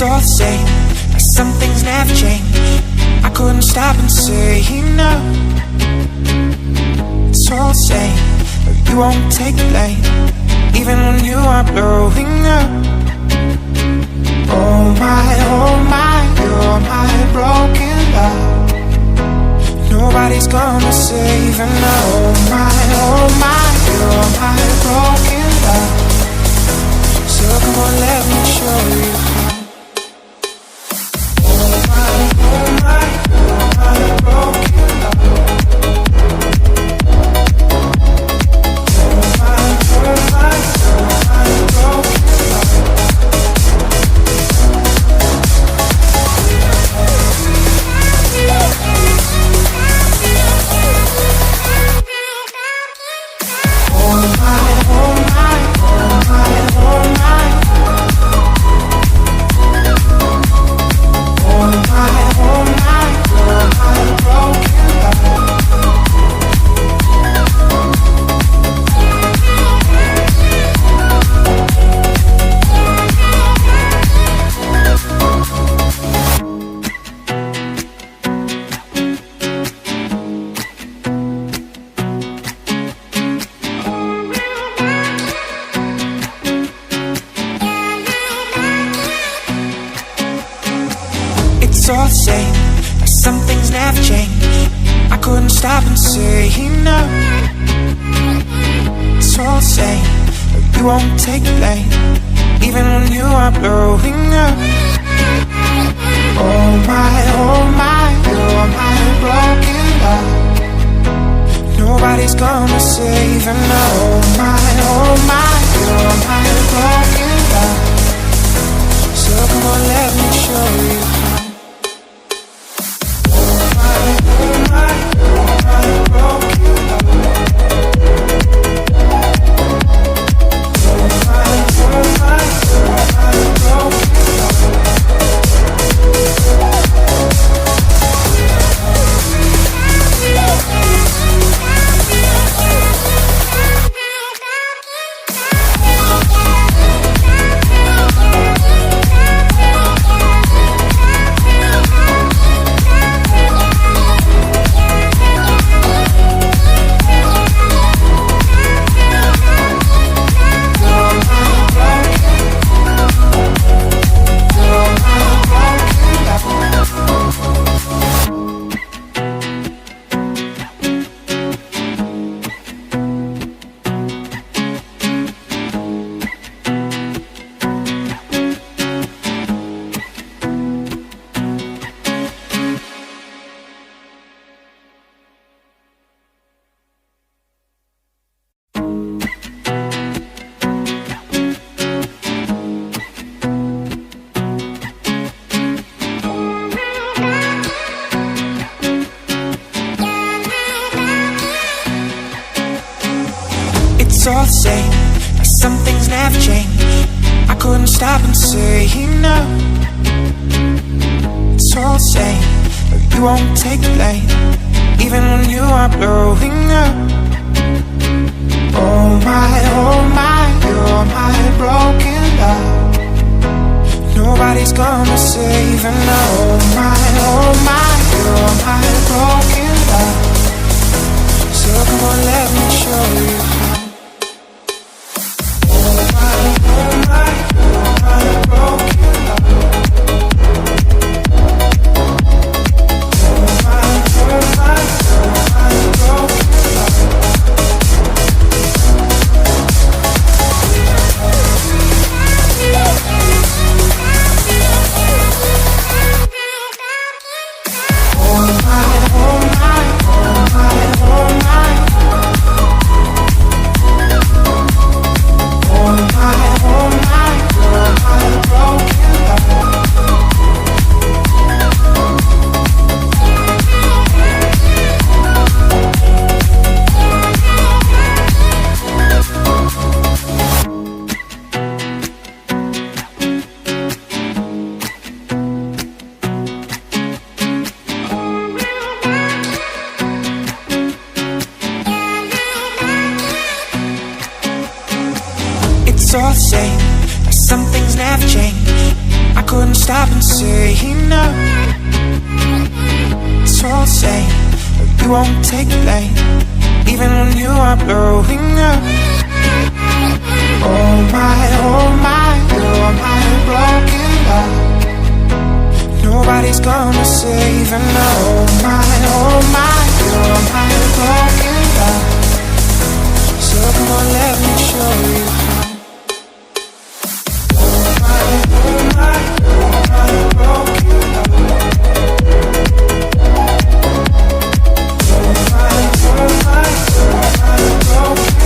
It's all the same, like some things never change. I couldn't stop and say no. It's all the same, but you won't take the blame, even when you are blowing up. Oh my, you're my broken love. Nobody's gonna save her now. Oh my, you're my broken love. So come on, let me show you how. Oh my, you're my broken love. Oh my, you're my broken love. It's all the same, like some things never change. I couldn't stop and say no. It's all the same, but you won't take the blame, even when you are blowing up. Oh my, you're my broken love. Nobody's gonna save her now. Oh my, you're my broken love. So come on, let me show you how. It's all the same, like some things never change. I couldn't stop and say no. It's all the same, but you won't take the blame, even when you are blowing up. Oh my, you're my broken love. Nobody's gonna save her now. Oh my, you're my broken love. So come on, let me show you how. stop and say no. It's all the same, but you won't take blame, even when you are blowing up. Oh my, you're my broken love. Nobody's gonna save her now. Oh my, you're my broken love. So come on, let me show you how. Oh my, you're my broken love. Oh my, you're my broken love.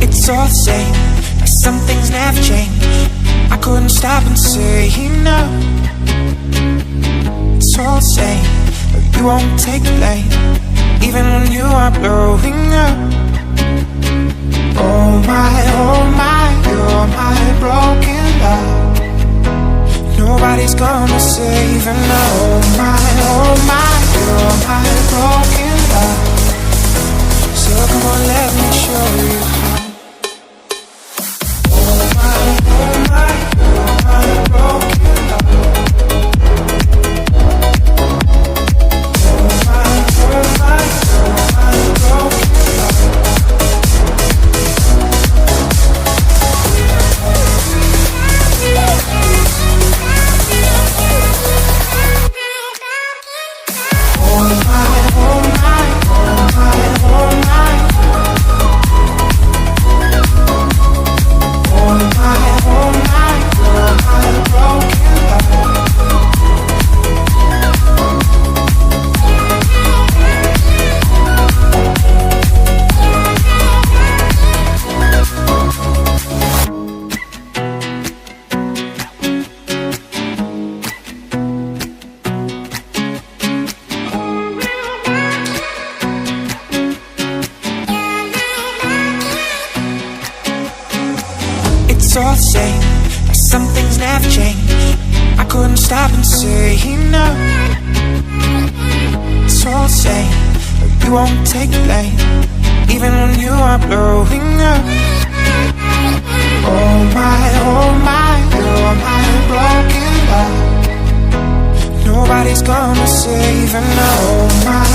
It's all the same, like some things never change. I couldn't stop and say no. It's all the same, but you won't take blame, even when you are blowing up. Oh my, you're my broken love. Nobody's gonna save her now. Oh my, you're my broken love. So come on, let me show you how. It's all the same, like some things never change. I couldn't stop and say no. It's all the same, but you won't take blame, even when you are blowing up. Oh my, you're my broken love. Nobody's gonna save her now. Oh my,